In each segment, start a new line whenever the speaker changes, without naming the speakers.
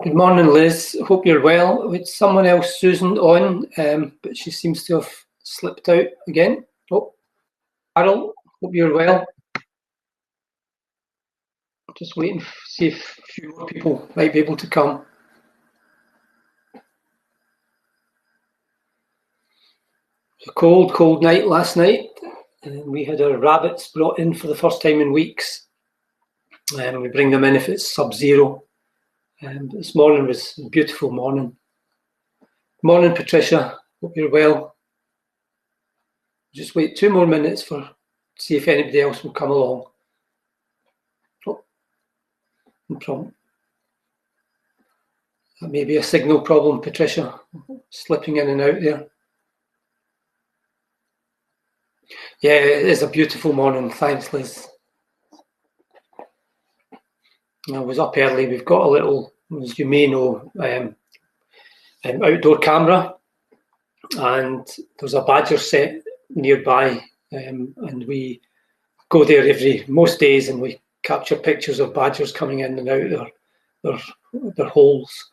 Good morning, Liz. Hope you're well. With someone else, Susan, on, but she seems to have slipped out again. Oh, Carol, hope you're well. Just waiting to see if a few more people might be able to come. A cold night last night. We had our rabbits brought in for the first time in weeks. We bring them in if it's sub-zero. This morning was a beautiful morning. Morning, Patricia. Hope you're well. Just wait 2 more minutes to see if anybody else will come along. Oh, no problem. That may be a signal problem, Patricia, slipping in and out there. Yeah, it is a beautiful morning. Thanks, Liz. I was up early. We've got a little, as you may know, outdoor camera, and there's a badger set nearby, and we go there most days, and we capture pictures of badgers coming in and out their holes.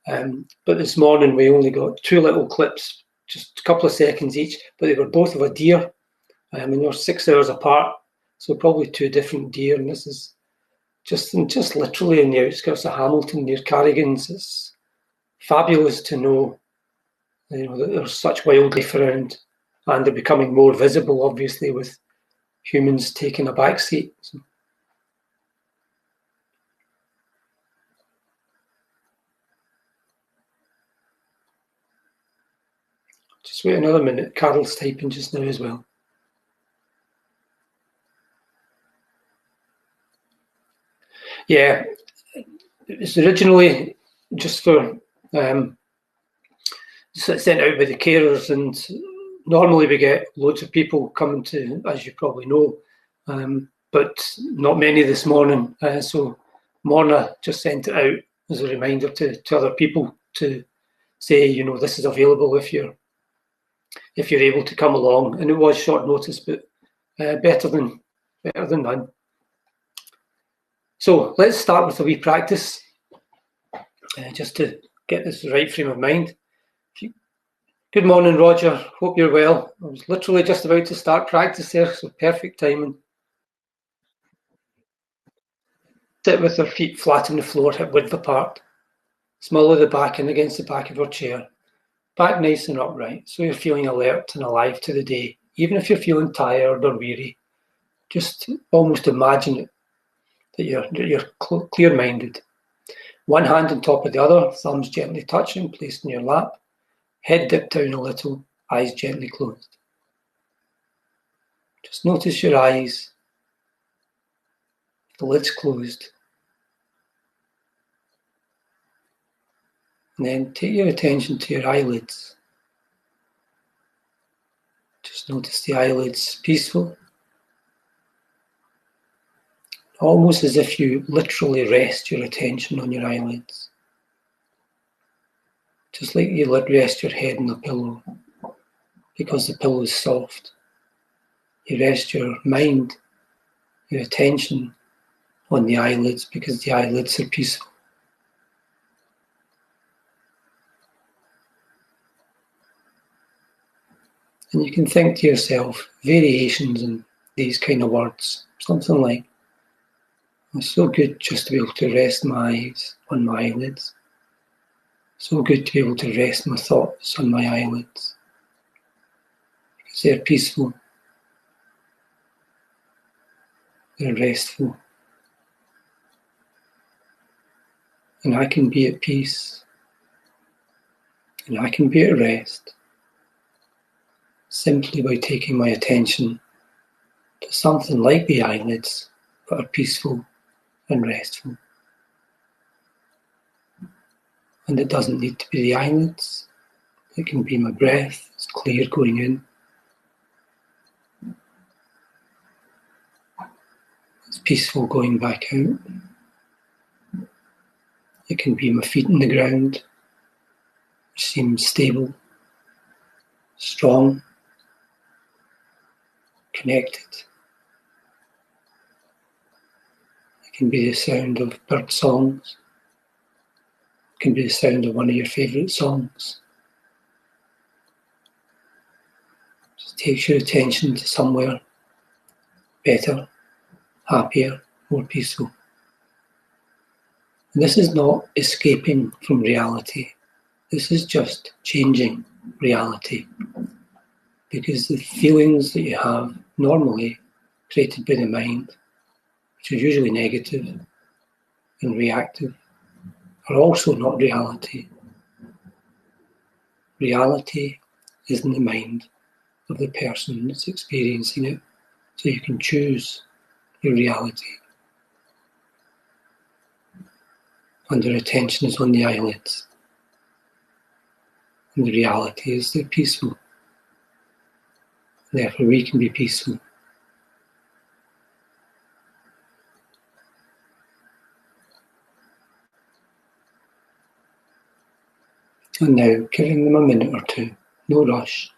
But this morning we only got 2 little clips, just a couple of seconds each, but they were both of a deer, and they were 6 hours apart, so probably 2 different deer. And this is just literally in the outskirts of Hamilton near Carrigan's. It's fabulous to know, that there's such wildlife around, and they're becoming more visible, obviously, with humans taking a back seat. So. Just wait another minute. Carol's typing just now as well. Yeah, it was originally just for sent out by the carers, and normally we get loads of people coming to, as you probably know, but not many this morning. So Morna just sent it out as a reminder to other people to say, this is available if you're able to come along. And it was short notice, but better than none. So let's start with a wee practice, just to get this right frame of mind. Good morning, Roger. Hope you're well. I was literally just about to start practice there, so perfect timing. Sit with our feet flat on the floor, hip width apart. Small of the back in against the back of our chair. Back nice and upright, so you're feeling alert and alive to the day, even if you're feeling tired or weary. Just almost imagine it, that you're clear-minded. One hand on top of the other, thumbs gently touching, placed in your lap. Head dipped down a little, eyes gently closed. Just notice your eyes, the lid's closed. And then take your attention to your eyelids. Just notice the eyelids peaceful. Almost as if you literally rest your attention on your eyelids. Just like you rest your head on a pillow, because the pillow is soft. You rest your mind, your attention on the eyelids, because the eyelids are peaceful. And you can think to yourself variations in these kind of words, something like, it's so good just to be able to rest my eyes on my eyelids. So good to be able to rest my thoughts on my eyelids, because they're peaceful, they're restful, and I can be at peace, and I can be at rest, simply by taking my attention to something like the eyelids, but are peaceful and restful. And it doesn't need to be the eyelids. It can be my breath. It's clear going in. It's peaceful going back out. It can be my feet on the ground, which seem stable, strong, connected. It can be the sound of bird songs. It can be the sound of one of your favourite songs. Just takes your attention to somewhere better, happier, more peaceful. And this is not escaping from reality. This is just changing reality. Because the feelings that you have normally created by the mind, which are usually negative and reactive, are also not reality. Reality is in the mind of the person that's experiencing it, so you can choose your reality. And their attention is on the eyelids. And the reality is they're peaceful. Therefore, we can be peaceful. And now, giving them a minute or two, no rush.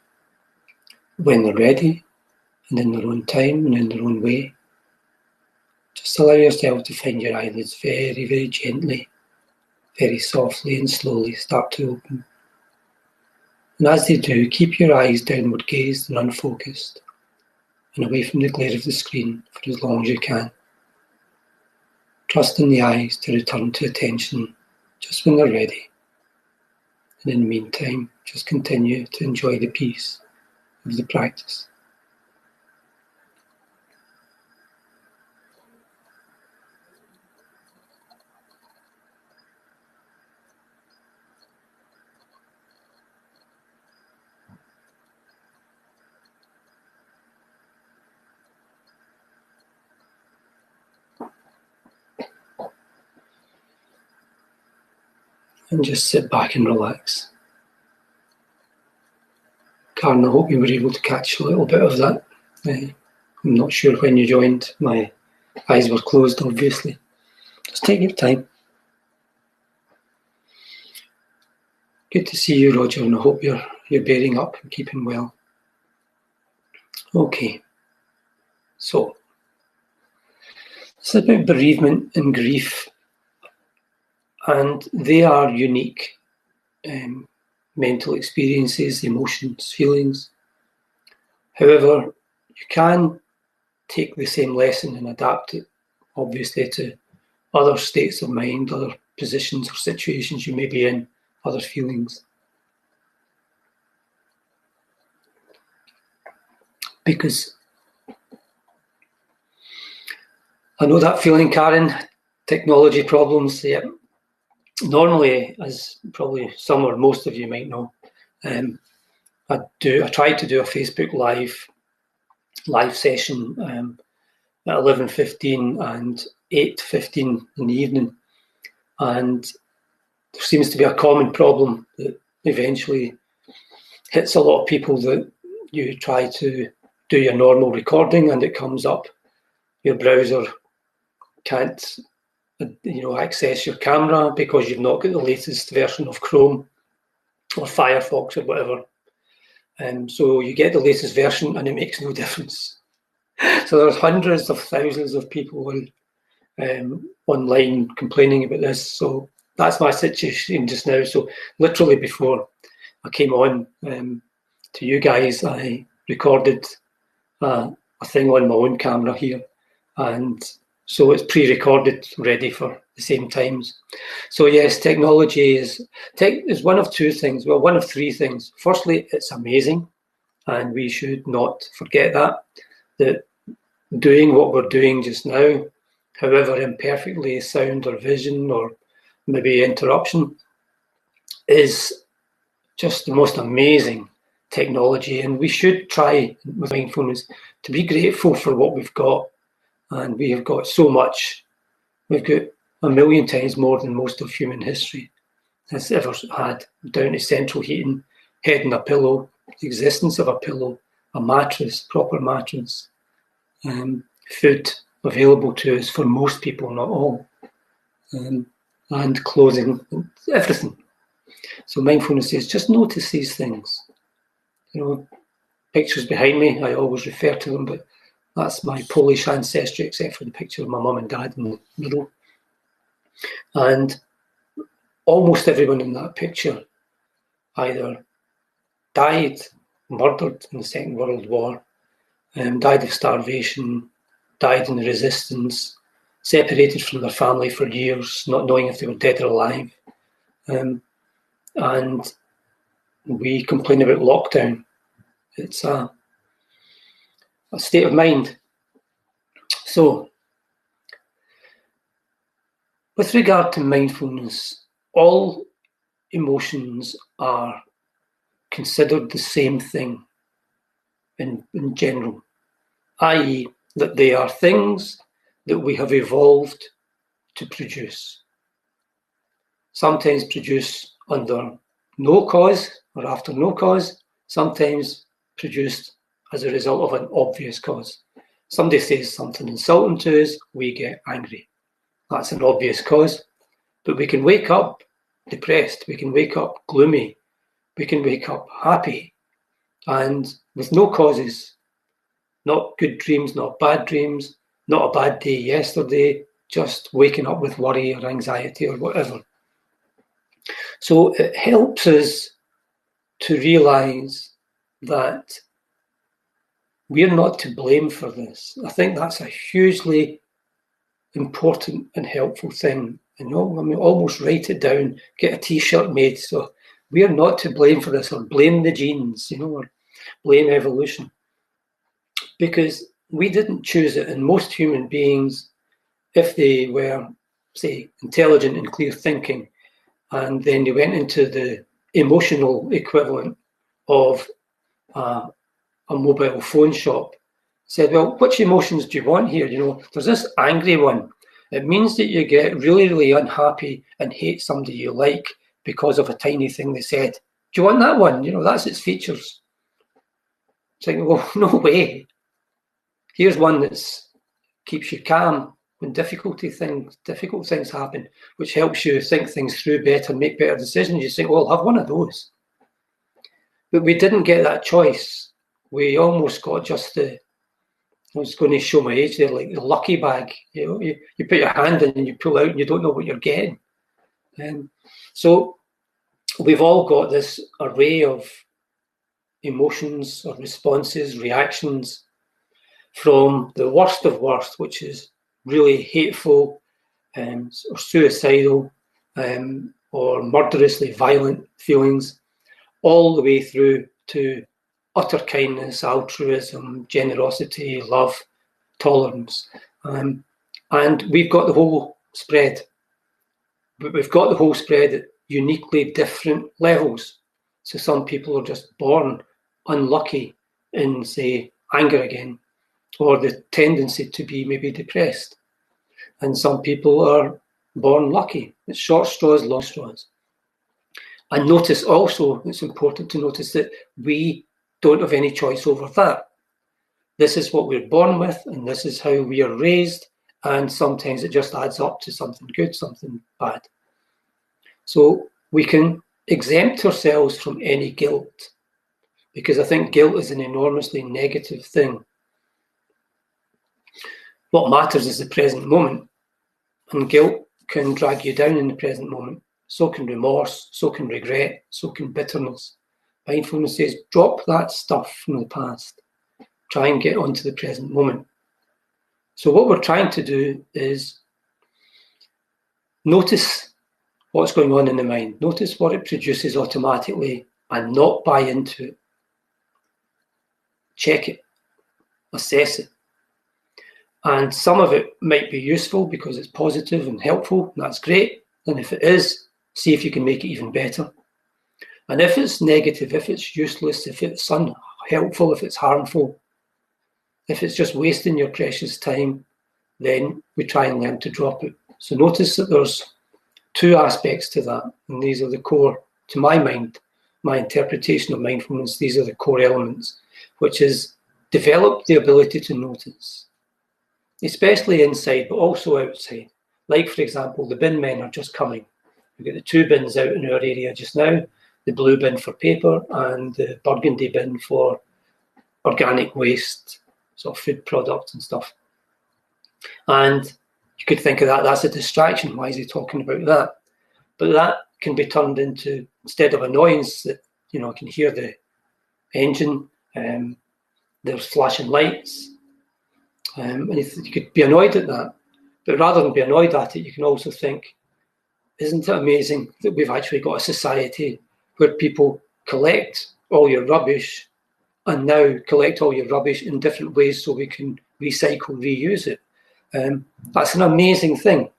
When they're ready, and in their own time and in their own way, just allow yourself to find your eyelids very, very gently, very softly and slowly start to open. And as they do, keep your eyes downward gazed and unfocused, and away from the glare of the screen for as long as you can. Trusting the eyes to return to attention just when they're ready. And in the meantime, just continue to enjoy the peace of the practice. And just sit back and relax. Karen, I hope you were able to catch a little bit of that. I'm not sure when you joined. My eyes were closed, obviously. Just take your time. Good to see you, Roger, and I hope you're bearing up and keeping well. Okay, so it's about bereavement and grief, and they are unique mental experiences, emotions, feelings. However, you can take the same lesson and adapt it, obviously, to other states of mind, other positions or situations you may be in, other feelings. Because I know that feeling, Karen, technology problems. Yeah. Normally, as probably some or most of you might know, I try to do a Facebook live session at 11:15 and 8:15 in the evening, and there seems to be a common problem that eventually hits a lot of people, that you try to do your normal recording and it comes up, your browser can't access your camera because you've not got the latest version of Chrome or Firefox or whatever. So you get the latest version and it makes no difference. So there's hundreds of thousands of people online complaining about this. So that's my situation just now. So literally before I came on to you guys, I recorded a thing on my own camera here, and so it's pre-recorded, ready for the same times. So yes, technology is one of two things. Well, one of three things. Firstly, it's amazing, and we should not forget that doing what we're doing just now, however imperfectly sound or vision or maybe interruption, is just the most amazing technology. And we should try with mindfulness to be grateful for what we've got. And we have got so much. We've got 1 million times more than most of human history has ever had, down to central heating, head in a pillow, the existence of a pillow, a mattress, proper mattress, food available to us for most people, not all, and clothing, everything. So mindfulness is just notice these things. Pictures behind me, I always refer to them, but that's my Polish ancestry, except for the picture of my mum and dad in the middle. And almost everyone in that picture either died, murdered in the Second World War, died of starvation, died in the resistance, separated from their family for years, not knowing if they were dead or alive. And we complain about lockdown. It's a state of mind. So, with regard to mindfulness, all emotions are considered the same thing in general, i.e., that they are things that we have evolved to produce. Sometimes produce under no cause or after no cause, sometimes produced as a result of an obvious cause. Somebody says something insulting to us, we get angry. That's an obvious cause. But we can wake up depressed, we can wake up gloomy, we can wake up happy, and with no causes, not good dreams, not bad dreams, not a bad day yesterday, just waking up with worry or anxiety or whatever. So it helps us to realise that we're not to blame for this. I think that's a hugely important and helpful thing. Almost write it down, get a t-shirt made. So we are not to blame for this, or blame the genes, or blame evolution. Because we didn't choose it, and most human beings, if they were, say, intelligent and clear thinking, and then they went into the emotional equivalent of a mobile phone shop, said, well, which emotions do you want here? There's this angry one. It means that you get really, really unhappy and hate somebody you like because of a tiny thing they said. Do you want that one? That's its features. It's like, well, no way. Here's one that keeps you calm when difficult things happen, which helps you think things through better, make better decisions. You say, well, I'll have one of those. But we didn't get that choice. We almost got just I was going to show my age there, like the lucky bag. You put your hand in and you pull out and you don't know what you're getting. So we've all got this array of emotions or responses, reactions, from the worst of worst, which is really hateful or suicidal or murderously violent feelings, all the way through to utter kindness, altruism, generosity, love, tolerance. And we've got the whole spread. But we've got the whole spread at uniquely different levels. So some people are just born unlucky in, say, anger again, or the tendency to be maybe depressed. And some people are born lucky. It's short straws, long straws. And notice also, it's important to notice that we don't have any choice over that. This is what we're born with, and this is how we are raised, and sometimes it just adds up to something good, something bad. So we can exempt ourselves from any guilt, because I think guilt is an enormously negative thing. What matters is the present moment, and guilt can drag you down in the present moment. So can remorse, so can regret, so can bitterness. Mindfulness says, drop that stuff from the past. Try and get onto the present moment. So what we're trying to do is notice what's going on in the mind. Notice what it produces automatically and not buy into it. Check it. Assess it. And some of it might be useful because it's positive and helpful, and that's great. And if it is, see if you can make it even better. And if it's negative, if it's useless, if it's unhelpful, if it's harmful, if it's just wasting your precious time, then we try and learn to drop it. So notice that there's two aspects to that, and these are the core, to my mind, my interpretation of mindfulness, these are the core elements, which is develop the ability to notice, especially inside, but also outside. Like, for example, the bin men are just coming. We've got the two bins out in our area just now, the blue bin for paper and the burgundy bin for organic waste, sort of food products and stuff. And you could think of that, that's a distraction. Why is he talking about that? But that can be turned into, instead of annoyance, that I can hear the engine, there's flashing lights, and you could be annoyed at that. But rather than be annoyed at it, you can also think, isn't it amazing that we've actually got a society where people collect all your rubbish and now collect all your rubbish in different ways so we can recycle, reuse it. That's an amazing thing.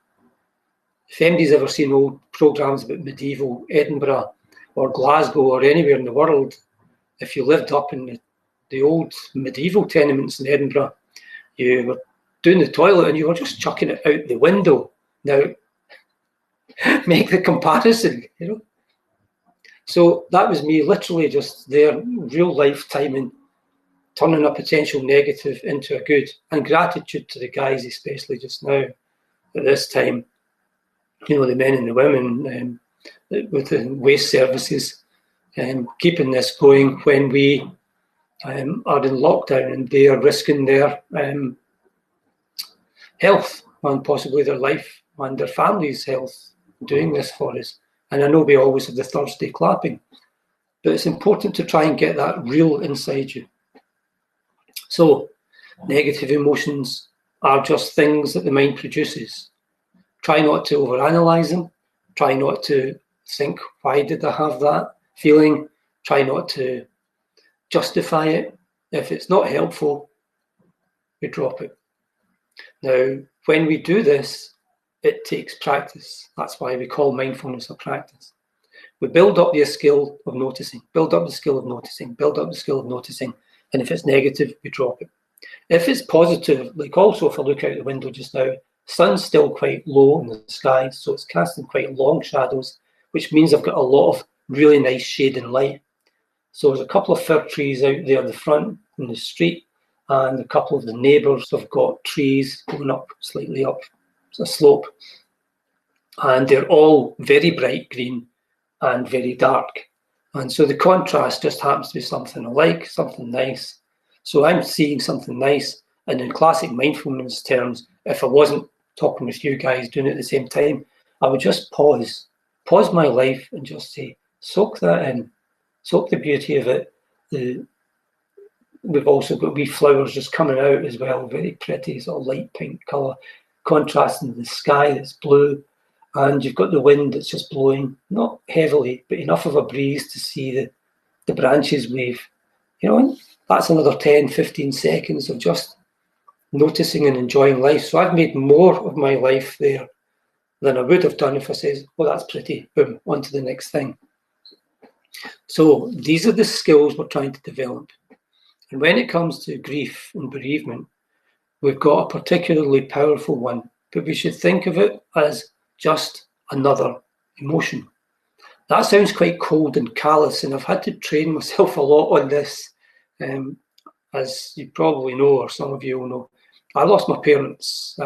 If anybody's ever seen old programmes about medieval Edinburgh or Glasgow or anywhere in the world, if you lived up in the old medieval tenements in Edinburgh, you were doing the toilet and you were just chucking it out the window. Now, make the comparison, So that was me literally just there, real life timing, turning a potential negative into a good, and gratitude to the guys, especially just now at this time, the men and the women with the waste services, keeping this going when we are in lockdown and they are risking their health and possibly their life and their family's health doing this for us. And I know we always have the Thursday clapping, but it's important to try and get that real inside you. So negative emotions are just things that the mind produces. Try not to overanalyze them. Try not to think, why did I have that feeling? Try not to justify it. If it's not helpful, we drop it. Now, when we do this, it takes practice. That's why we call mindfulness a practice. We build up the skill of noticing, build up the skill of noticing, build up the skill of noticing. And if it's negative, we drop it. If it's positive, like also if I look out the window just now, sun's still quite low in the sky, so it's casting quite long shadows, which means I've got a lot of really nice shade and light. So there's a couple of fir trees out there in the front in the street, and a couple of the neighbours have got trees going up, slightly up a slope. And they're all very bright green and very dark. And so the contrast just happens to be something I like, something nice. So I'm seeing something nice. And in classic mindfulness terms, if I wasn't talking with you guys doing it at the same time, I would just pause my life and just say, soak that in, soak the beauty of it. We've also got wee flowers just coming out as well, very pretty, sort of light pink colour, contrasting the sky that's blue. And you've got the wind that's just blowing, not heavily, but enough of a breeze to see the branches wave. And that's another 10, 15 seconds of just noticing and enjoying life. So I've made more of my life there than I would have done if I said, well, that's pretty, boom, on to the next thing. So these are the skills we're trying to develop. And when it comes to grief and bereavement, we've got a particularly powerful one, but we should think of it as just another emotion. That sounds quite cold and callous, and I've had to train myself a lot on this. As you probably know, or some of you will know, I lost my parents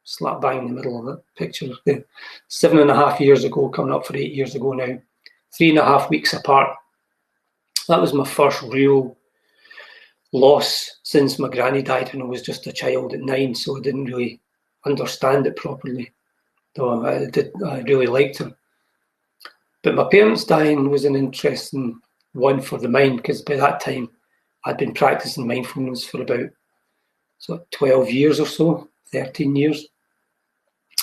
slap bang in the middle of the picture there, 7.5 years ago, coming up for 8 years ago now, 3.5 weeks apart. That was my first real loss since my granny died when I was just a child at 9, so I didn't really understand it properly, though I really liked her. But my parents dying was an interesting one for the mind, because by that time I'd been practicing mindfulness for about 12 years or so, 13 years.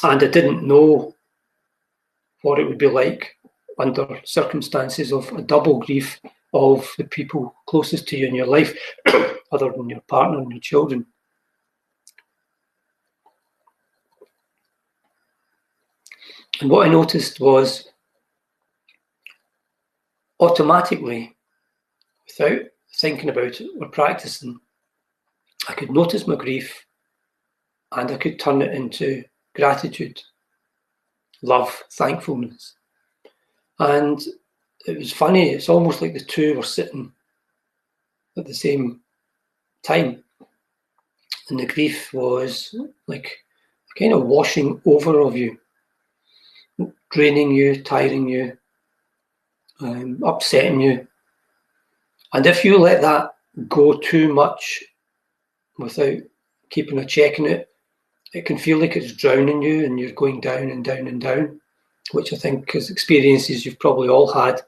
And I didn't know what it would be like under circumstances of a double grief of the people closest to you in your life, other than your partner and your children. And what I noticed was automatically, without thinking about it or practicing, I could notice my grief and I could turn it into gratitude, love, thankfulness. And it was funny, it's almost like the two were sitting at the same time. And the grief was like kind of washing over of you, draining you, tiring you, upsetting you. And if you let that go too much without keeping a check on it, it can feel like it's drowning you and you're going down and down and down. which I think is experiences you've probably all had,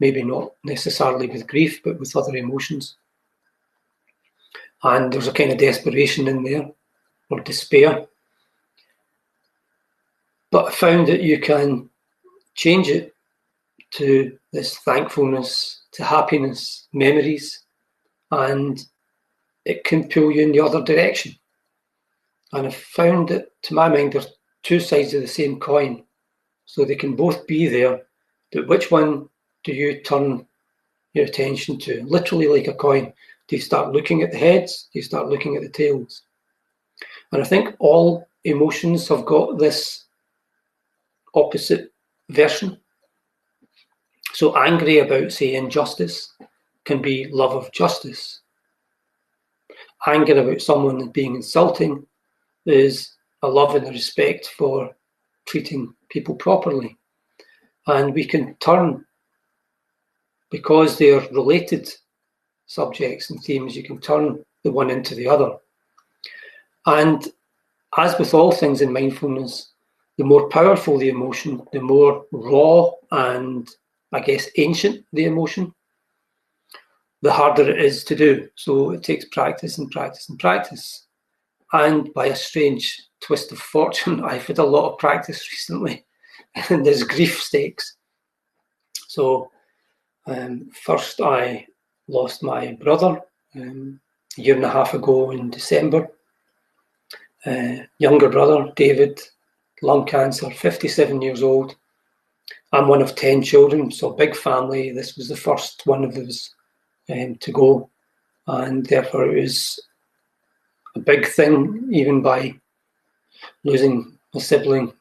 maybe not necessarily with grief, but with other emotions. And there's a kind of desperation in there, or despair. But I found that you can change it to this thankfulness, to happiness, memories, and it can pull you in the other direction. And I've found that, to my mind, there's two sides of the same coin. So they can both be there, but which one do you turn your attention to? Literally like a coin. Do you start looking at the heads? Do you start looking at the tails? And I think all emotions have got this opposite version. So angry about, say, injustice can be love of justice. Anger about someone being insulting is a love and a respect for treating people properly. And we can turn, because they're related subjects and themes, you can turn the one into the other. And as with all things in mindfulness, the more powerful the emotion, the more raw and, I guess, ancient the emotion, the harder it is to do. So it takes practice and practice and practice. And by a strange twist of fortune, I've had a lot of practice recently in this grief stakes. So first I lost my brother a year and a half ago in December. Younger brother, David, lung cancer, 57 years old. I'm one of 10 children, so big family. This was the first one of us to go, and therefore it was a big thing, even by losing a sibling.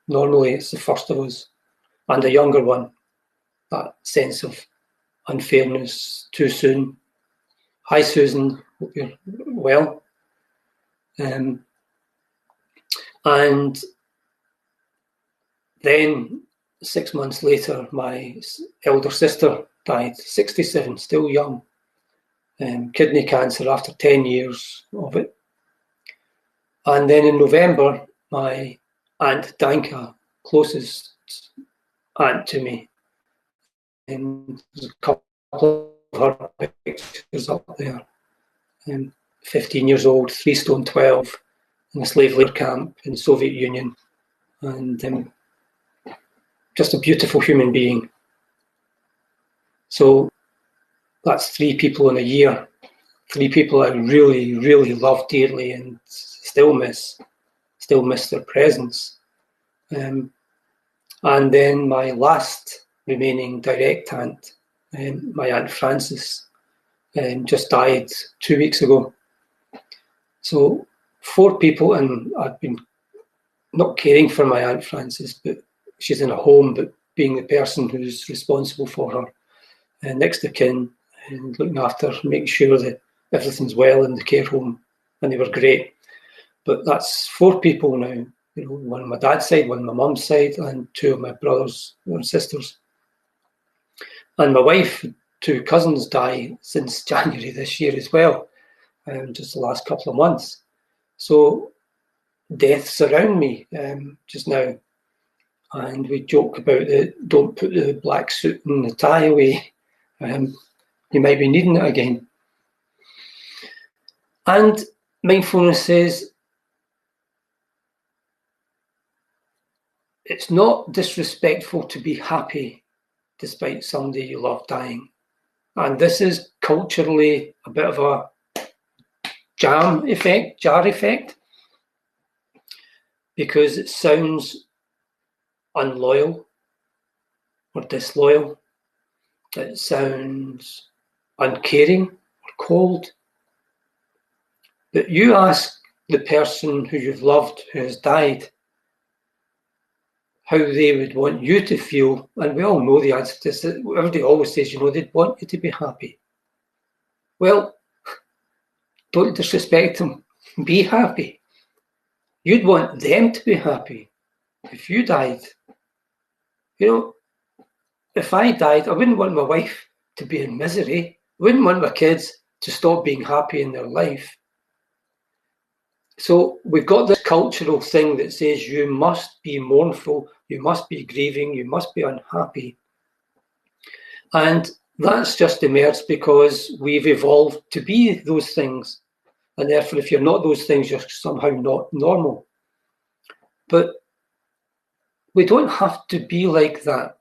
Normally it's the first of us, and a younger one. That sense of unfairness, too soon. Hi, Susan, hope you're well. And then 6 months later, my elder sister died, 67, still young. Kidney cancer after 10 years of it. And then in November, my Aunt Danka, closest aunt to me, and there's a couple of her pictures up there. 15 years old, 3 stone 12, in a slave labor camp in the Soviet Union, and just a beautiful human being. So that's 3 people in a year, 3 people I really, really love dearly and still miss their presence. And then my last remaining direct aunt, my Aunt Frances, just died 2 weeks ago. So 4 people, and I've been not caring for my Aunt Frances, but she's in a home, but being the person who's responsible for her, next of kin, and looking after, making sure that everything's well in the care home, and they were great. But that's 4 people now, one on my dad's side, one on my mum's side, and 2 of my brothers and sisters. And my wife, 2 cousins die since January this year as well, just the last couple of months. So deaths around me just now. And we joke about don't put the black suit and the tie away. You might be needing it again. And mindfulness says it's not disrespectful to be happy despite somebody you love dying. And this is culturally a bit of a jar effect, because it sounds unloyal or disloyal. It sounds uncaring or cold. But you ask the person who you've loved who has died how they would want you to feel, and we all know the answer to this. Everybody always says, they'd want you to be happy. Well, don't disrespect them. Be happy. You'd want them to be happy if you died. If I died, I wouldn't want my wife to be in misery. I wouldn't want my kids to stop being happy in their life. So we've got this cultural thing that says you must be mournful, you must be grieving, you must be unhappy. And that's just emerged because we've evolved to be those things. And therefore, if you're not those things, you're somehow not normal. But we don't have to be like that.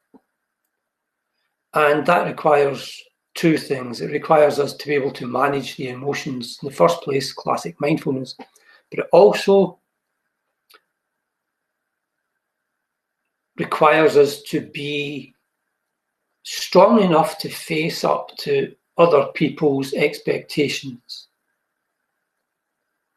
And that requires two things. It requires us to be able to manage the emotions in the first place, classic mindfulness, but it also requires us to be strong enough to face up to other people's expectations.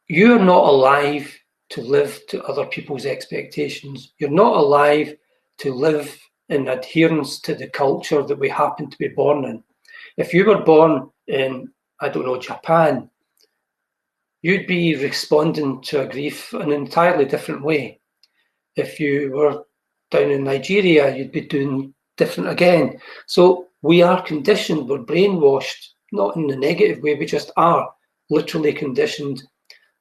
You're not alive to live to other people's expectations. You're not alive to live in adherence to the culture that we happen to be born in. If you were born in, I don't know, Japan, you'd be responding to a grief in an entirely different way. If you were down in Nigeria, you'd be doing different again. So we are conditioned, we're brainwashed, not in a negative way, we just are literally conditioned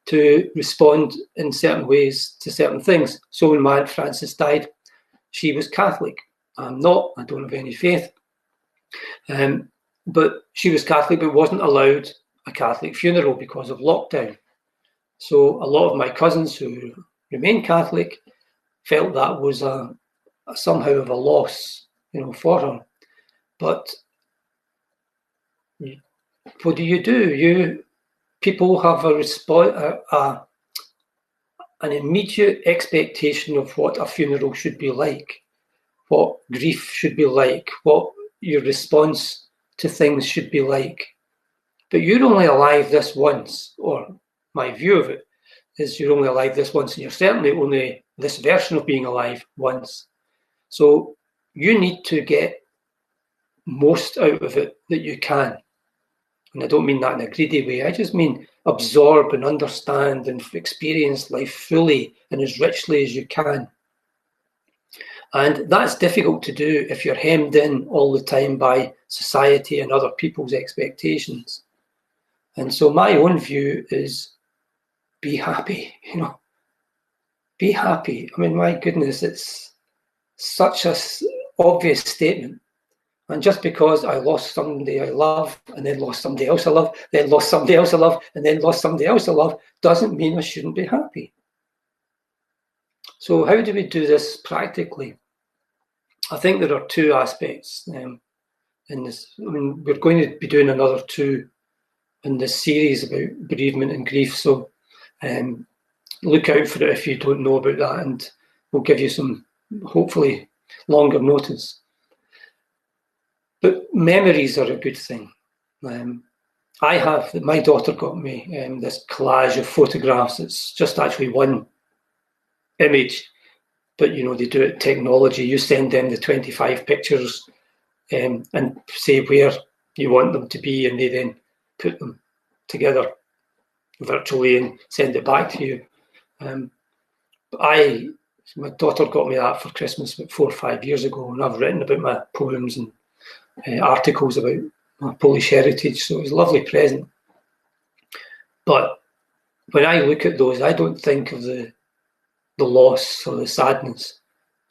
to respond in certain ways to certain things. So when my Aunt Frances died, she was Catholic. I'm not, I don't have any faith. But she was Catholic, but wasn't allowed a Catholic funeral because of lockdown. So a lot of my cousins who remain Catholic felt that was somehow of a loss, for her. But what do? People have an immediate expectation of what a funeral should be like, what grief should be like, what your response to things should be like. But you're only alive this once, or my view of it is you're only alive this once, and you're certainly only this version of being alive once. So you need to get most out of it that you can. And I don't mean that in a greedy way. I just mean absorb and understand and experience life fully and as richly as you can. And that's difficult to do if you're hemmed in all the time by society and other people's expectations. And so my own view is be happy, be happy. I mean, my goodness, it's such an obvious statement. And just because I lost somebody I love, and then lost somebody else I love, then lost somebody else I love, and then lost somebody else I love, doesn't mean I shouldn't be happy. So how do we do this practically? I think there are two aspects in this. I mean, we're going to be doing another two in this series about bereavement and grief. So look out for it if you don't know about that, and we'll give you some, hopefully, longer notice. But memories are a good thing. My daughter got me this collage of photographs. It's just actually one image, but they do it technology. You send them the 25 pictures and say where you want them to be, and they then put them together virtually and send it back to you. My daughter got me that for Christmas about 4 or 5 years ago, and I've written about my poems and articles about my Polish heritage, so it was a lovely present. But when I look at those, I don't think of the loss or the sadness.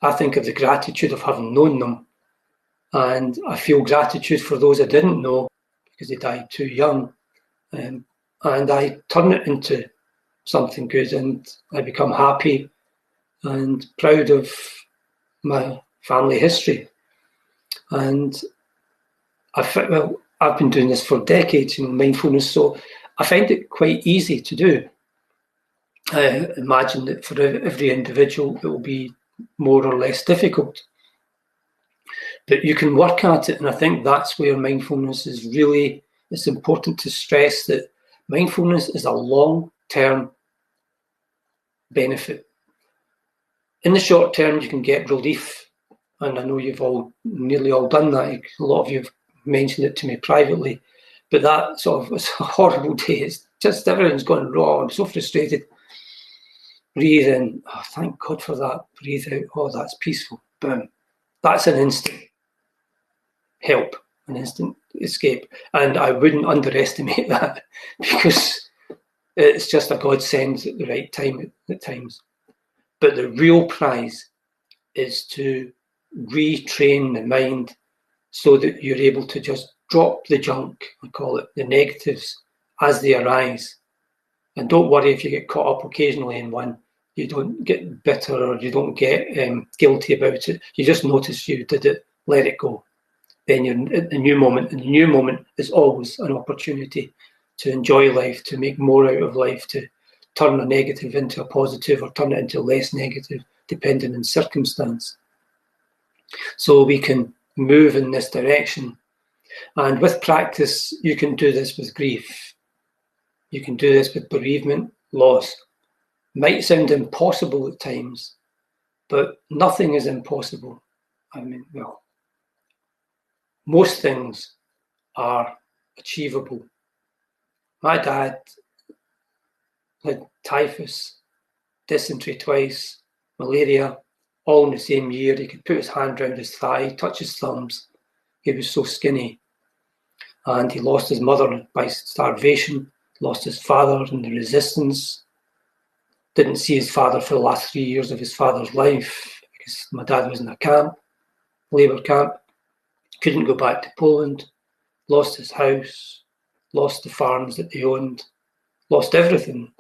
I think of the gratitude of having known them, and I feel gratitude for those I didn't know because they died too young, and I turn it into something good, and I become happy and proud of my family history. And I've been doing this for decades, mindfulness, so I find it quite easy to do. I imagine that for every individual, it will be more or less difficult. But you can work at it, and I think that's where mindfulness is really, it's important to stress that mindfulness is a long-term benefit. In the short term, you can get relief, and I know you've nearly all done that. A lot of you have mentioned it to me privately, but that it's a horrible day. It's just everything's gone wrong. I'm so frustrated. Breathe in. Oh, thank God for that. Breathe out. Oh, that's peaceful. Boom. That's an instant help, an instant escape. And I wouldn't underestimate that, because It's just a godsend at the right time at times. But the real prize is to retrain the mind so that you're able to just drop the junk, we call it, the negatives, as they arise. And don't worry if you get caught up occasionally in one. You don't get bitter or you don't get guilty about it. You just notice you did it, let it go. Then you're at the new moment, and the new moment is always an opportunity to enjoy life, to make more out of life, to turn a negative into a positive or turn it into less negative, depending on circumstance. So we can move in this direction. And with practice, you can do this with grief. You can do this with bereavement, loss. Might sound impossible at times, but nothing is impossible. I mean, well, most things are achievable. My dad had typhus, dysentery twice, malaria, all in the same year. He could put his hand round his thigh, touch his thumbs. He was so skinny. And he lost his mother by starvation, lost his father in the resistance, didn't see his father for the last 3 years of his father's life because my dad was in a camp, labour camp, couldn't go back to Poland, lost his house, lost the farms that they owned, lost everything.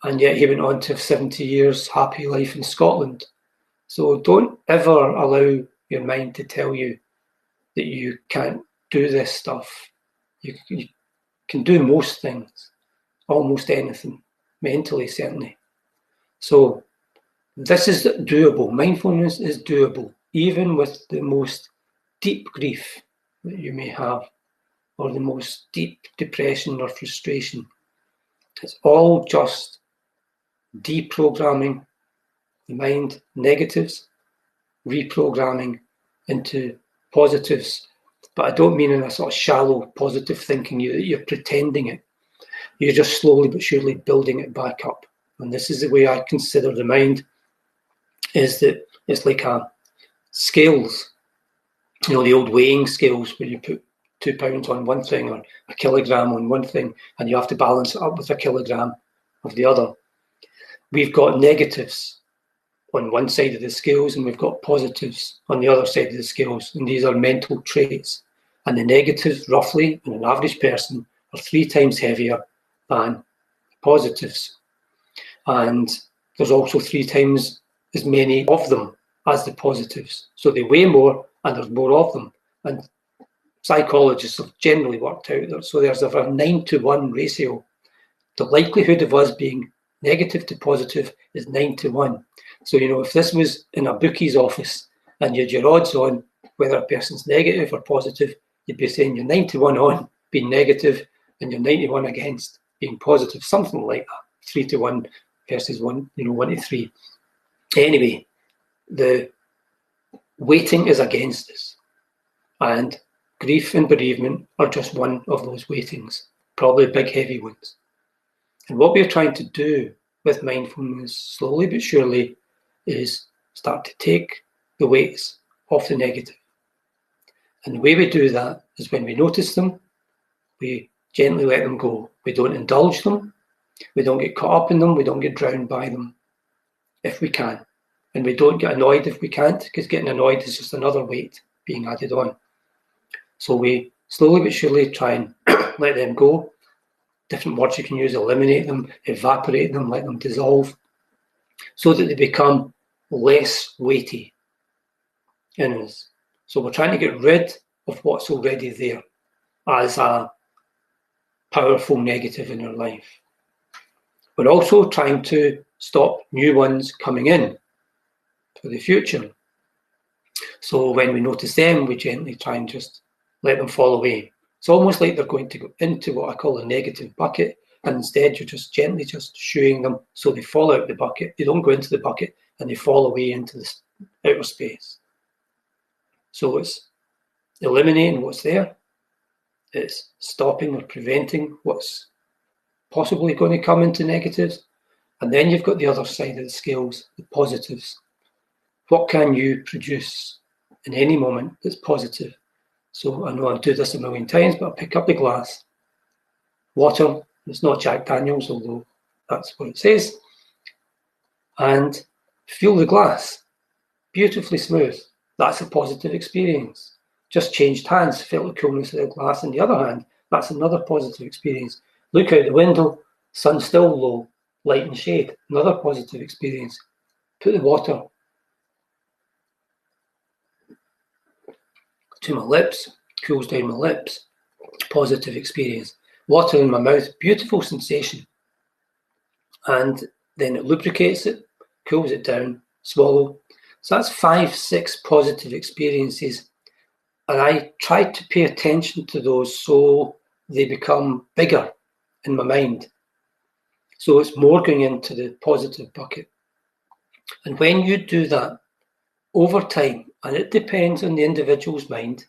And yet he went on to have 70 years happy life in Scotland. So don't ever allow your mind to tell you that you can't do this stuff. You can do most things, almost anything, mentally certainly. So this is doable. Mindfulness is doable, even with the most deep grief that you may have, or the most deep depression or frustration. It's all just deprogramming the mind negatives, reprogramming into positives. But I don't mean in a sort of shallow positive thinking, you're pretending it. You're just slowly but surely building it back up. And this is the way I consider the mind, is that it's like a scales, the old weighing scales where you put 2 pounds on one thing or a kilogram on one thing, and you have to balance it up with a kilogram of the other. We've got negatives on one side of the scales and we've got positives on the other side of the scales, and these are mental traits. And the negatives, roughly, in an average person, are 3 times heavier than positives. And there's also 3 times as many of them as the positives. So they weigh more and there's more of them. And psychologists have generally worked out that. So there's a 9-to-1 ratio. The likelihood of us being negative to positive is 9-to-1. So, if this was in a bookie's office and you had your odds on whether a person's negative or positive, you'd be saying you're 9-to-1 on being negative and you're 91 against being positive, something like that. 3-to-1 versus 1-to-3. Anyway, the weighting is against us. And grief and bereavement are just one of those weightings, probably big, heavy ones. And what we're trying to do with mindfulness, slowly but surely, is start to take the weights off the negative. And the way we do that is when we notice them, we gently let them go. We don't indulge them. We don't get caught up in them. We don't get drowned by them, if we can. And we don't get annoyed if we can't, because getting annoyed is just another weight being added on. So we slowly but surely try and let them go. Different words you can use: eliminate them, evaporate them, let them dissolve, so that they become less weighty in us. So we're trying to get rid of what's already there as a powerful negative in our life. We're also trying to stop new ones coming in for the future. So when we notice them, we gently try and just let them fall away. It's almost like they're going to go into what I call a negative bucket, and instead you're just gently just shooing them so they fall out of the bucket. They don't go into the bucket and they fall away into the outer space. So it's eliminating what's there. It's stopping or preventing what's possibly going to come into negatives. And then you've got the other side of the scales, the positives. What can you produce in any moment that's positive? So I know I do this a million times, but I pick up the glass. Water, it's not Jack Daniels, although That's what it says. And feel the glass, beautifully smooth. That's a positive experience. Just changed hands, felt the coolness of the glass in the other hand. That's another positive experience. Look out the window, sun still low, light and shade, another positive experience. Put the water to my lips, cools down my lips, positive experience. Water in my mouth, beautiful sensation. And then it lubricates it, cools it down, swallow. So that's 5, 6 positive experiences. And I try to pay attention to those so they become bigger in my mind. So it's more going into the positive bucket. And when you do that over time, and it depends on the individual's mind,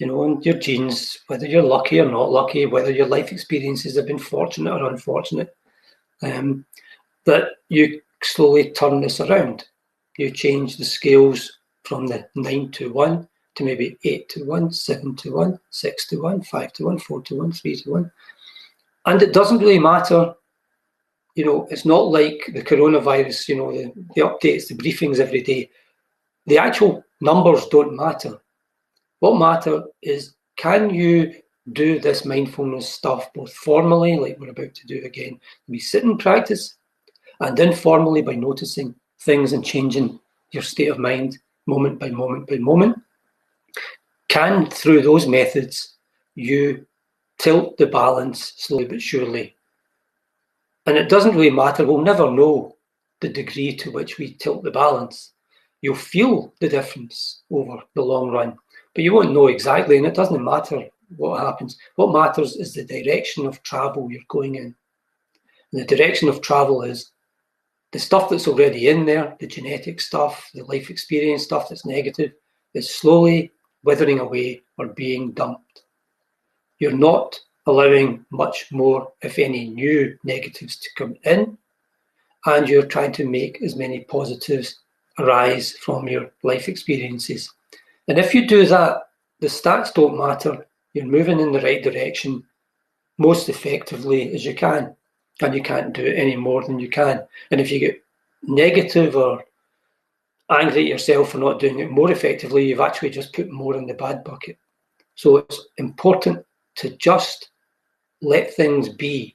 and your genes, whether you're lucky or not lucky, whether your life experiences have been fortunate or unfortunate, that you slowly turn this around. You change the scales from the 9 to 1 to maybe 8 to 1, 7 to 1, 6 to 1, 5 to 1, 4 to 1, 3 to 1. And it doesn't really matter, it's not like the coronavirus, the updates, the briefings every day. The actual numbers don't matter. What matters is, can you do this mindfulness stuff both formally, like we're about to do again, we sit and practice, and informally by noticing things and changing your state of mind moment by moment by moment? Can, through those methods, you tilt the balance slowly but surely? And it doesn't really matter, we'll never know the degree to which we tilt the balance. You'll feel the difference over the long run, but you won't know exactly, and it doesn't matter what happens. What matters is the direction of travel you're going in. And the direction of travel is the stuff that's already in there, the genetic stuff, the life experience stuff that's negative, is slowly withering away or being dumped. You're not allowing much more, if any, new negatives to come in, and you're trying to make as many positives arise from your life experiences. And if you do that, the stats don't matter. You're moving in the right direction most effectively as you can, and you can't do it any more than you can. And if you get negative or angry at yourself for not doing it more effectively, you've actually just put more in the bad bucket. So it's important to just let things be.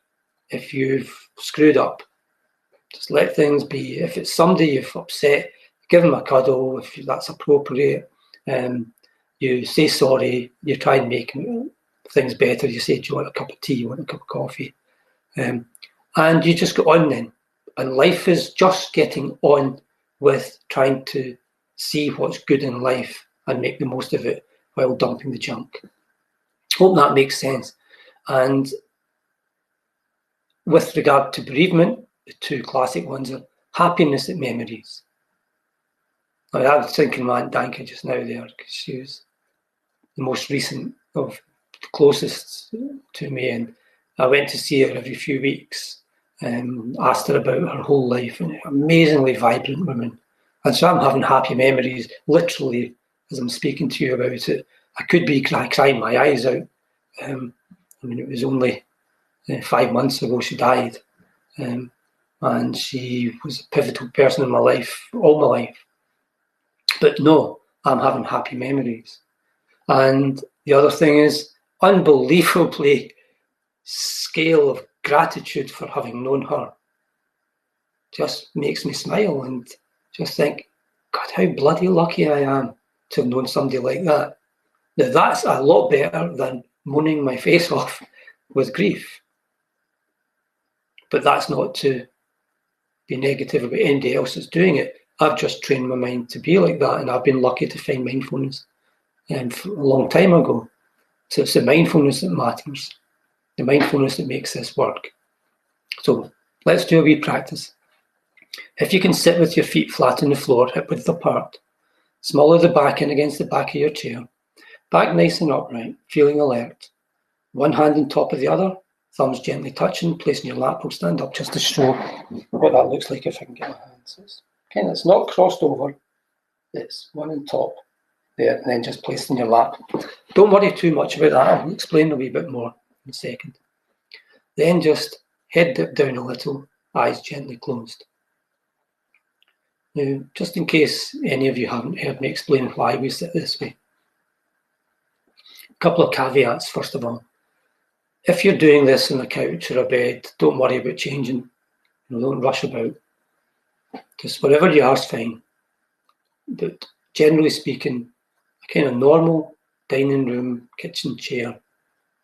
If you've screwed up, just let things be. If it's somebody you've upset, give them a cuddle if that's appropriate. You say sorry, you try and make things better. You say, do you want a cup of tea, you want a cup of coffee? And you just go on then. And life is just getting on with trying to see what's good in life and make the most of it while dumping the junk. Hope that makes sense. And with regard to bereavement, the two classic ones are happiness at memories. I was thinking my Aunt Danka just now there, because she was the most recent of the closest to me, and I went to see her every few weeks and asked her about her whole life, and an amazingly vibrant woman. And so I'm having happy memories, literally, as I'm speaking to you about it. I could be crying my eyes out. It was only 5 months ago she died, and she was a pivotal person in my life, all my life. But no, I'm having happy memories. And the other thing is, unbelievably scale of gratitude for having known her. Just makes me smile and just think, God, how bloody lucky I am to have known somebody like that. Now that's a lot better than moaning my face off with grief. But that's not to be negative about anybody else that's doing it. I've just trained my mind to be like that, and I've been lucky to find mindfulness a long time ago. So it's the mindfulness that matters, the mindfulness that makes this work. So let's do a wee practice. If you can sit with your feet flat on the floor, hip width apart, smother the back in against the back of your chair, back nice and upright, feeling alert. One hand on top of the other, thumbs gently touching, placing your lap. Will stand up just to show what that looks like if I can get my hands. Okay, that's not crossed over. It's one on top there, and then just placed in your lap. Don't worry too much about that. I'll explain a wee bit more in a second. Then just head dip down a little, eyes gently closed. Now, just in case any of you haven't heard me explain why we sit this way, a couple of caveats first of all. If you're doing this on a couch or a bed, don't worry about changing. Don't rush about. Just wherever you are is fine. But generally speaking, a kind of normal dining room, kitchen chair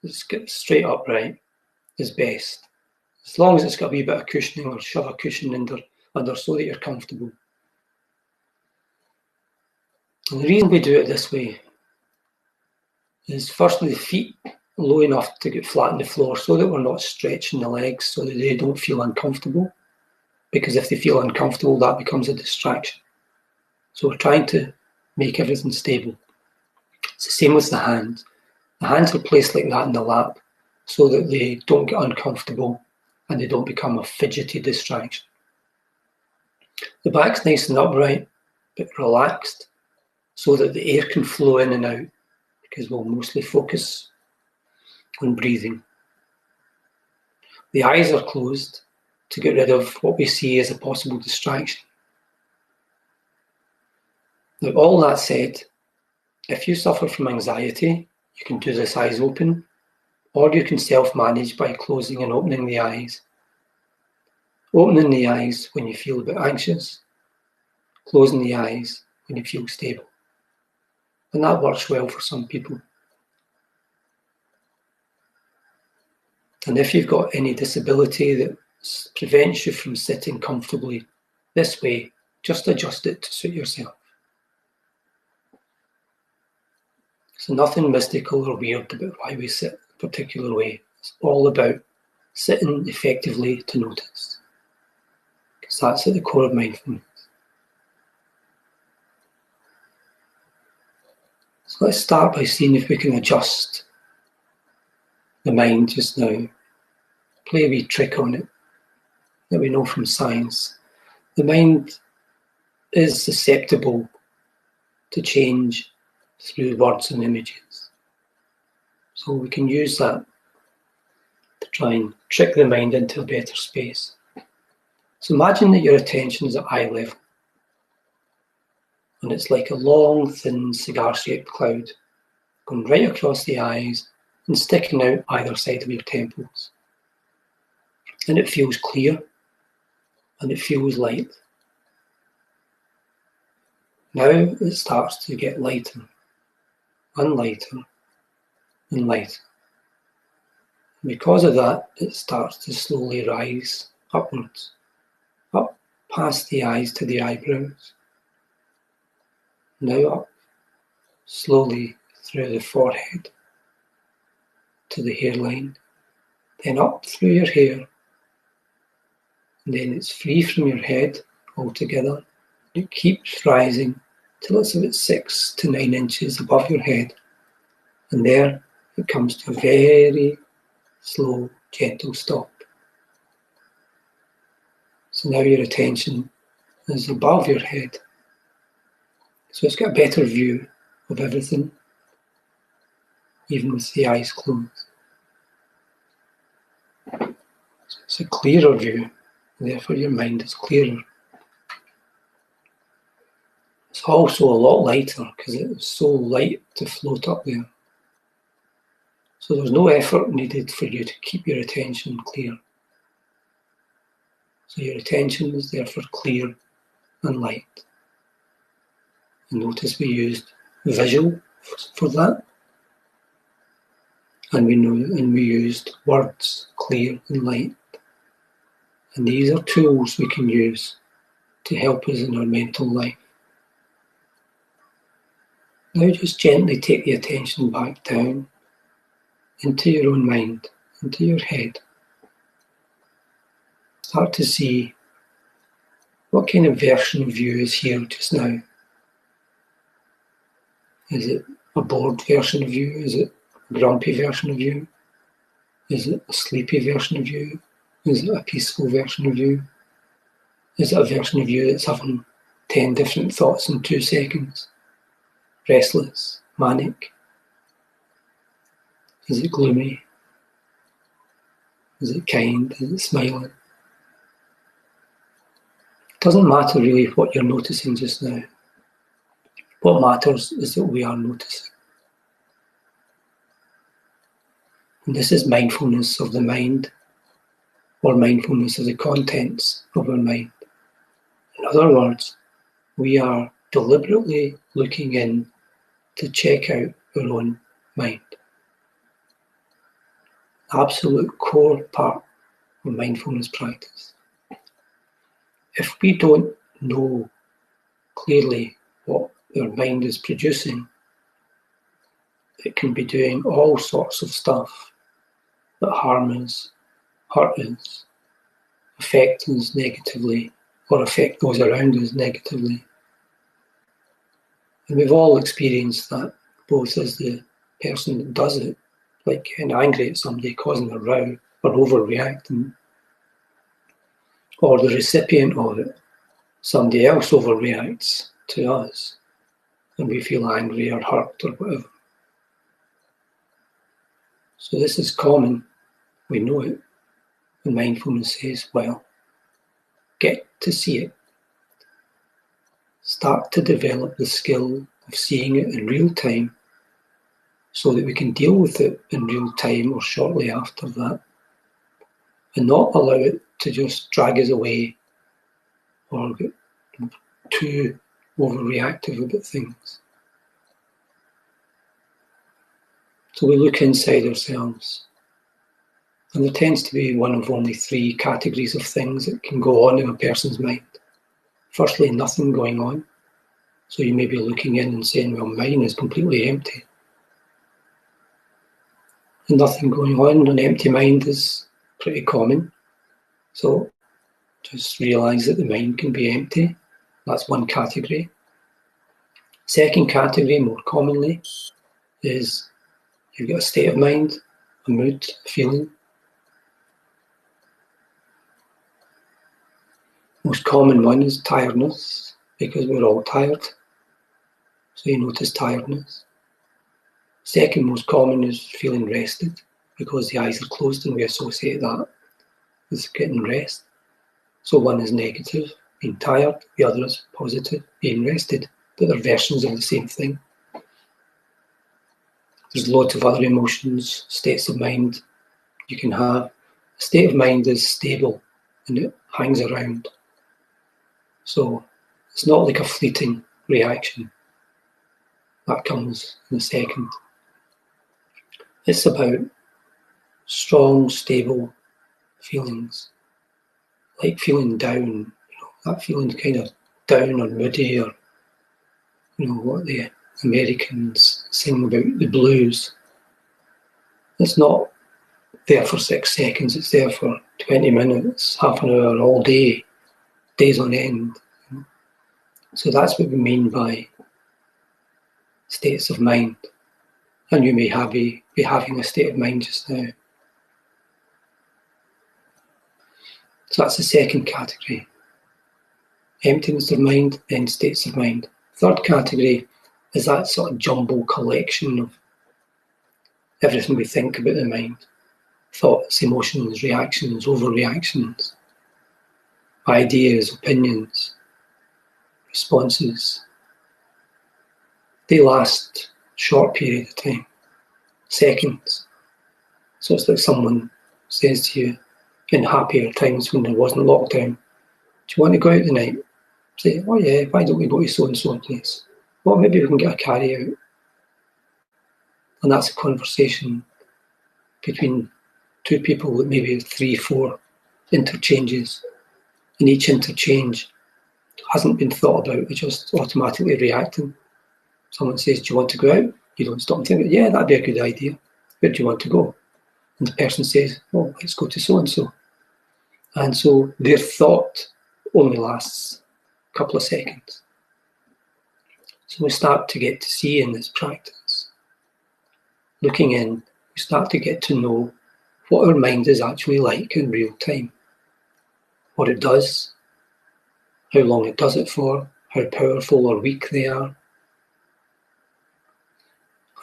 that's got straight upright is best. As long as it's got a wee bit of cushioning or shove a cushion under so that you're comfortable. And the reason we do it this way is firstly the feet low enough to get flat on the floor so that we're not stretching the legs so that they don't feel uncomfortable. Because if they feel uncomfortable, that becomes a distraction. So we're trying to make everything stable. It's the same with the hands. The hands are placed like that in the lap so that they don't get uncomfortable and they don't become a fidgety distraction. The back's nice and upright, but relaxed so that the air can flow in and out, because we'll mostly focus on breathing. The eyes are closed to get rid of what we see as a possible distraction. Now, all that said, if you suffer from anxiety, you can do this eyes open, or you can self-manage by closing and opening the eyes. Opening the eyes when you feel a bit anxious, closing the eyes when you feel stable. And that works well for some people. And if you've got any disability that prevents you from sitting comfortably this way, just adjust it to suit yourself. So nothing mystical or weird about why we sit a particular way. It's all about sitting effectively to notice, because that's at the core of mindfulness. So let's start by seeing if we can adjust the mind just now. Play a wee trick on it that we know from science. The mind is susceptible to change through words and images. So we can use that to try and trick the mind into a better space. So imagine that your attention is at eye level, and it's like a long, thin, cigar-shaped cloud going right across the eyes and sticking out either side of your temples. And it feels clear, and it feels light. Now it starts to get lighter, and lighter, and lighter. And because of that, it starts to slowly rise upwards, up past the eyes to the eyebrows. Now up, slowly through the forehead to the hairline, then up through your hair, and then it's free from your head altogether. It keeps rising till it's about 6 to 9 inches above your head, and there it comes to a very slow, gentle stop. So now your attention is above your head, so it's got a better view of everything, even with the eyes closed. So it's a clearer view, and therefore your mind is clearer. It's also a lot lighter because it is so light to float up there. So there's no effort needed for you to keep your attention clear. So your attention is therefore clear and light. And notice we used visual for that. And we used words, clear and light. And these are tools we can use to help us in our mental life. Now just gently take the attention back down into your own mind, into your head. Start to see what kind of version of you is here just now. Is it a bored version of you? Is it a grumpy version of you? Is it a sleepy version of you? Is it a peaceful version of you? Is it a version of you that's having 10 different thoughts in 2 seconds? Restless, manic? Is it gloomy? Is it kind? Is it smiling? doesn't matter really what you're noticing just now. What matters is that we are noticing. And this is mindfulness of the mind, or mindfulness of the contents of our mind. In other words, we are deliberately looking in to check out our own mind. Absolute core part of mindfulness practice. If we don't know clearly what our mind is producing, it can be doing all sorts of stuff that harm us, hurt us, affect us negatively, or affect those around us negatively. And we've all experienced that, both as the person that does it, like getting angry at somebody, causing a row, or overreacting, or the recipient of it, somebody else overreacts to us, and we feel angry or hurt or whatever. So this is common, we know it, and mindfulness says, well, get to see it. Start to develop the skill of seeing it in real time so that we can deal with it in real time or shortly after that, and not allow it to just drag us away or get too overreactive about things. So we look inside ourselves, and there tends to be one of only three categories of things that can go on in a person's mind. Firstly, nothing going on. So you may be looking in and saying, well, mine is completely empty. And nothing going on, an empty mind is pretty common. So just realise that the mind can be empty. That's one category. Second category, more commonly, is you've got a state of mind, a mood, a feeling. Most common one is tiredness, because we're all tired. So you notice tiredness. Second most common is feeling rested, because the eyes are closed and we associate that with getting rest. So one is negative, being tired, the other is positive, being rested. But they're versions of the same thing. There's loads of other emotions, states of mind you can have. A state of mind is stable and it hangs around. So it's not like a fleeting reaction. That comes in a second. It's about strong, stable feelings, like feeling down, that feeling kind of down or moody, or what the Americans sing about, the blues. It's not there for 6 seconds, it's there for 20 minutes, half an hour, all day, days on end. So that's what we mean by states of mind. And you may be having a state of mind just now. So that's the second category. Emptiness of mind, then states of mind. Third category is that sort of jumble collection of everything we think about the mind. Thoughts, emotions, reactions, overreactions, ideas, opinions, responses. They last a short period of time, seconds. So it's like someone says to you in happier times when there wasn't lockdown, do you want to go out tonight? Say, oh yeah, why don't we go to so-and-so place? Well, maybe we can get a carry out. And that's a conversation between two people with maybe 3, 4 interchanges. And each interchange hasn't been thought about, it's just automatically reacting. Someone says, do you want to go out? You don't stop and think, yeah, that'd be a good idea. Where do you want to go? And the person says, oh, let's go to so-and-so. And so their thought only lasts a couple of seconds. So we start to get to see in this practice. Looking in, we start to get to know what our mind is actually like in real time. What it does, how long it does it for, how powerful or weak they are.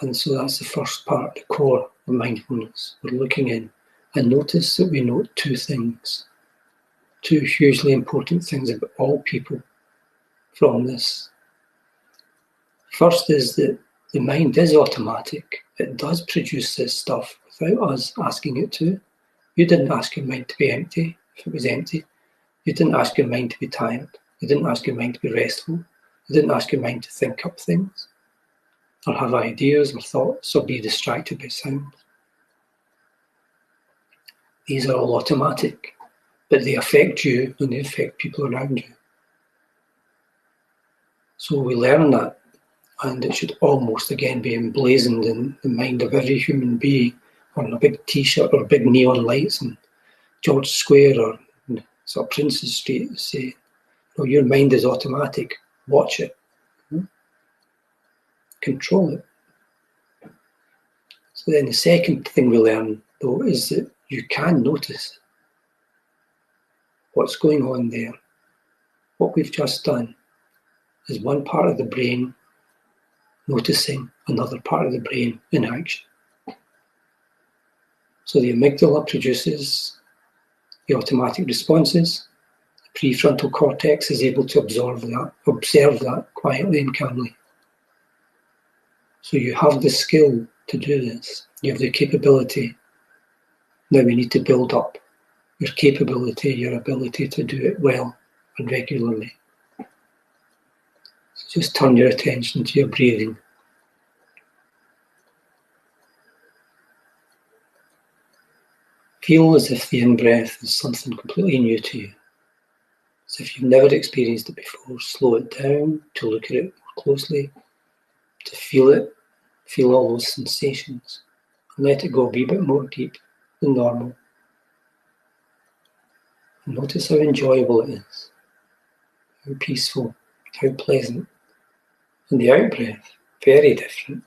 And so that's the first part, the core of mindfulness. We're looking in and notice that we note two things. two hugely important things about all people from this. First is that the mind is automatic. It does produce this stuff without us asking it to. You didn't ask your mind to be empty if it was empty. You didn't ask your mind to be tired. You didn't ask your mind to be restful. You didn't ask your mind to think up things, or have ideas or thoughts, or be distracted by sound. These are all automatic, but they affect you and they affect people around you. So we learn that, and it should almost again be emblazoned in the mind of every human being on a big T-shirt or big neon lights in George Square or sort of Princes Street, say, "Oh, your mind is automatic, watch it, control it." So then the second thing we learn, though, is that you can notice what's going on there. What we've just done is one part of the brain noticing another part of the brain in action. So the amygdala produces the automatic responses. The prefrontal cortex is able to observe that quietly and calmly. So you have the skill to do this. You have the capability. Now we need to build up your capability, your ability to do it well and regularly. So just turn your attention to your breathing. Feel as if the in-breath is something completely new to you. As if you've never experienced it before. Slow it down, to look at it more closely, to feel it, feel all those sensations, and let it go a wee bit more deep than normal. And notice how enjoyable it is, how peaceful, how pleasant. And the out-breath, very different.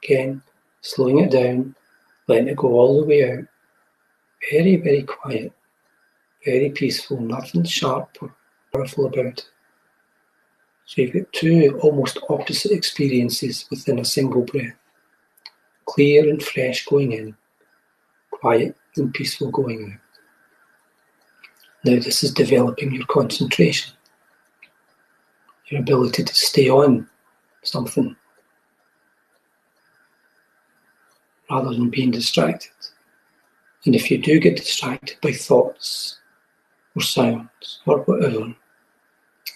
Again, slowing it down, letting it go all the way out. Very, very quiet, very peaceful, nothing sharp or powerful about it. So you've got two almost opposite experiences within a single breath. Clear and fresh going in, quiet and peaceful going out. Now this is developing your concentration, your ability to stay on something rather than being distracted. And if you do get distracted by thoughts or sounds or whatever,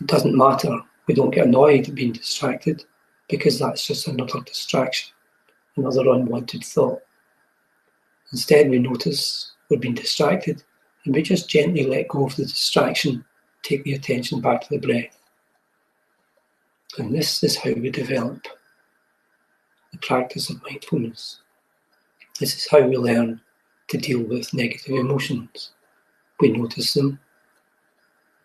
it doesn't matter. We don't get annoyed at being distracted because that's just another distraction, another unwanted thought. Instead, we notice we're being distracted and we just gently let go of the distraction, take the attention back to the breath. And this is how we develop the practice of mindfulness. This is how we learn to deal with negative emotions. We notice them,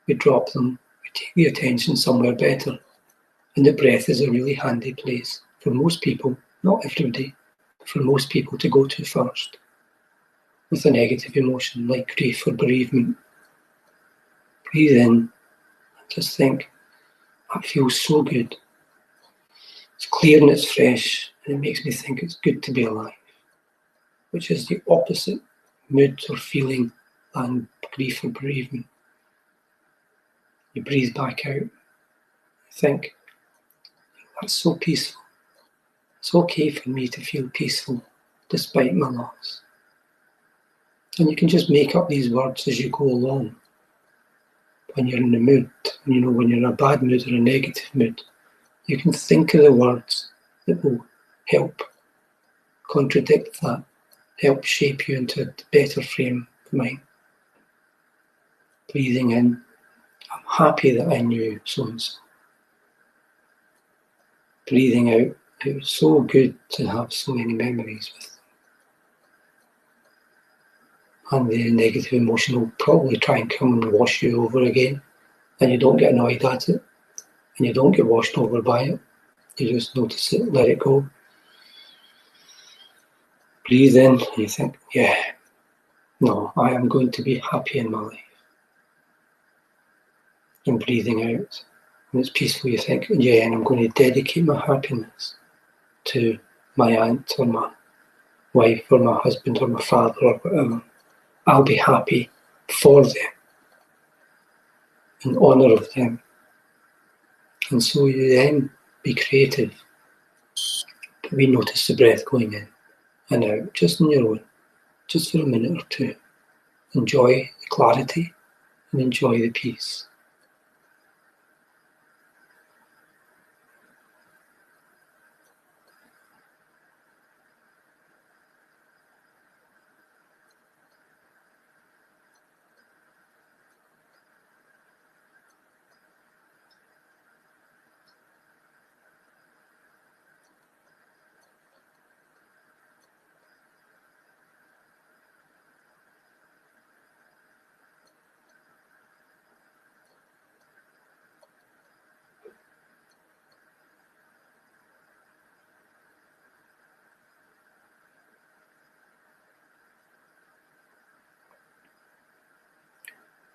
we drop them, we take the attention somewhere better. And the breath is a really handy place for most people, not everybody, but for most people to go to first with a negative emotion like grief or bereavement. Breathe in and just think, that feels so good. It's clear and it's fresh, and it makes me think it's good to be alive, which is the opposite mood or feeling than grief or bereavement. You breathe back out. Think, that's so peaceful. It's okay for me to feel peaceful despite my loss. And you can just make up these words as you go along. When you're in the mood, when you're in a bad mood or a negative mood, you can think of the words that will help contradict that, help shape you into a better frame of mind. Breathing in, I'm happy that I knew so-and-so. Breathing out, it was so good to have so many memories with them. And the negative emotion will probably try and come and wash you over again, and you don't get annoyed at it, and you don't get washed over by it. You just notice it, let it go. Breathe in, and you think, yeah, no, I am going to be happy in my life. And breathing out, and it's peaceful, you think, yeah, and I'm going to dedicate my happiness to my aunt or my wife or my husband or my father or whatever. I'll be happy for them. in honour of them. And so you then be creative. But we notice the breath going in and out, just on your own, just for a minute or two. Enjoy the clarity and enjoy the peace.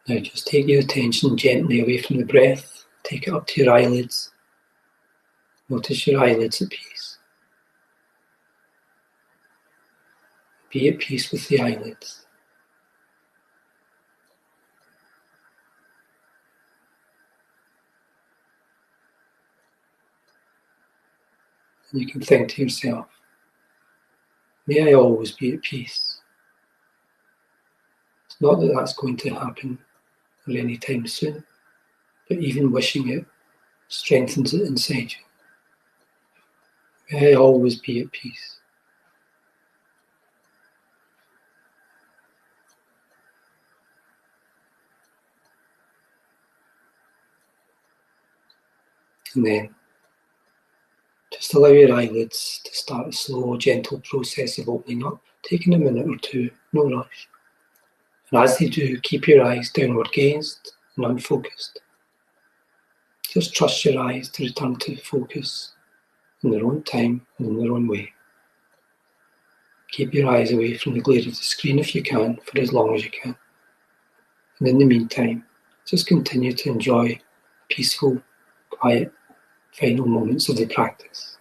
Now just take your attention gently away from the breath. Take it up to your eyelids. Notice your eyelids at peace. Be at peace with the eyelids. And you can think to yourself, may I always be at peace. It's not that that's going to happen or any time soon, but even wishing it strengthens it inside you. May I always be at peace. And then just allow your eyelids to start a slow, gentle process of opening up, taking a minute or two, no rush. And as they do, keep your eyes downward gazed and unfocused. Just trust your eyes to return to focus in their own time and in their own way. Keep your eyes away from the glare of the screen if you can, for as long as you can. And in the meantime, just continue to enjoy peaceful, quiet, final moments of the practice.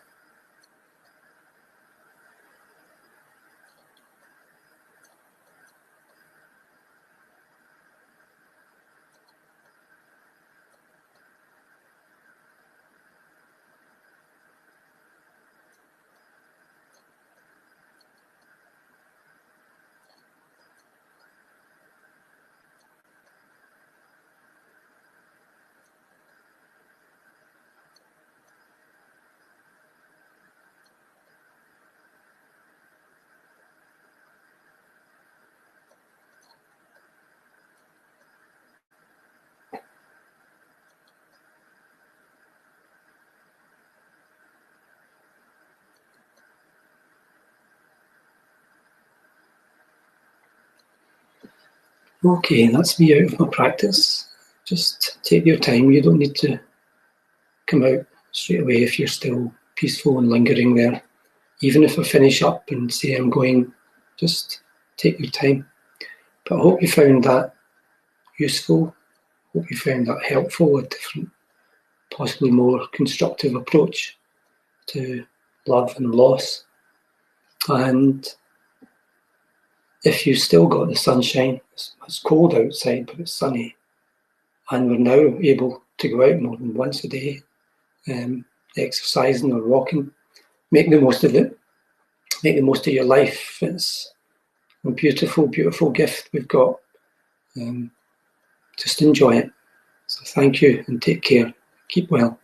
Okay, that's me out of my practice. Just take your time. You don't need to come out straight away if you're still peaceful and lingering there. Even if I finish up and say I'm going, just take your time. But I hope you found that useful. Hope you found that helpful, a different, possibly more constructive approach to love and loss. And if you still got the sunshine, it's cold outside, but it's sunny, and we're now able to go out more than once a day, exercising or walking, make the most of it. Make the most of your life. It's a beautiful, beautiful gift we've got. Just enjoy it. So thank you and take care. Keep well.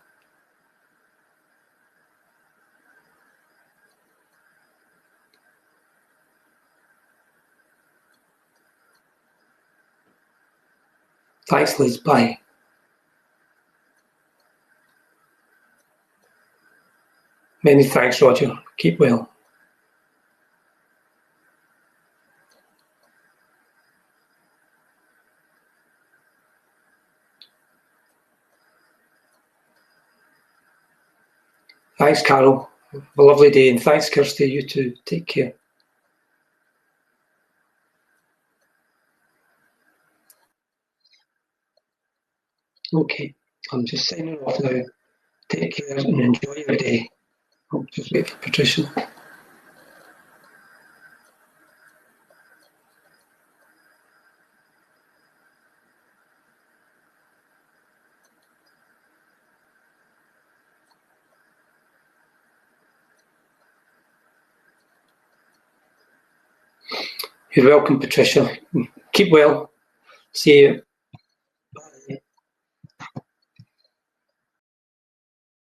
Thanks, Liz. Bye. Many thanks, Roger. Keep well. Thanks, Carol. Have a lovely day. And thanks, Kirsty. You too. Take care. Okay. I'm just signing off now. Take care and enjoy your day. I'll just wait for Patricia. You're welcome, Patricia. Keep well. See you.